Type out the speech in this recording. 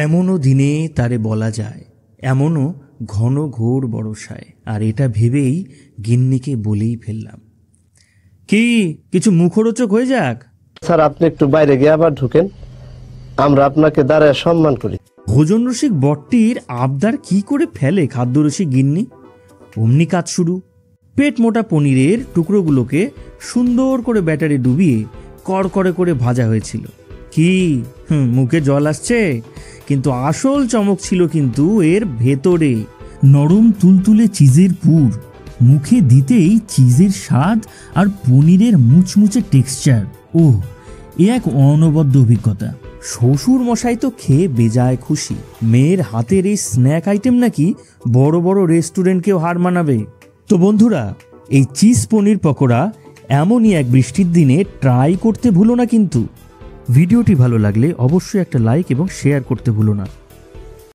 এমনও দিনে তারে বলা যায়, এমনও ঘন ঘোর বরসায়। আর এটা ভেবেই গিন্নিকে বলেই ফেললাম, কি কিছু মুখরোচক হয়ে যাক। স্যার, আপনি একটু বাইরে গিয়ে আবার ঢুকেন, আমরা আপনাকে দাঁড়ায় সম্মান করি। ভোজন রসিক বটটির আবদার কি করে ফেলে খাদ্যরসিক গিন্নি। অমনি কাজ শুরু। পেট মোটা পনিরের টুকরোগুলোকে সুন্দর করে ব্যাটারে ডুবিয়ে কড়কড়ে করে ভাজা হয়েছিল। কি মুখে জল আসছে? কিন্তু আসল চমক ছিল কিন্তু এর ভেতরে। নরম তুলতুলে চিজের পুর, মুখে দিতেই চিজের স্বাদ আর পনিরের মুচমুচে টেক্সচার। ও এ এক অনবদ্য অভিজ্ঞতা। শ্বশুর মশাই তো খেয়ে বেজায় খুশি। মেয়ের হাতের এই স্ন্যাক আইটেম নাকি বড় বড় রেস্টুরেন্টকেও হার মানাবে। তো বন্ধুরা, এই চিজ পনির পকোড়া এমনই এক বৃষ্টির দিনে ট্রাই করতে ভুলো না কিন্তু। ভিডিওটি ভালো লাগলে অবশ্যই একটা লাইক এবং শেয়ার করতে ভুলো না।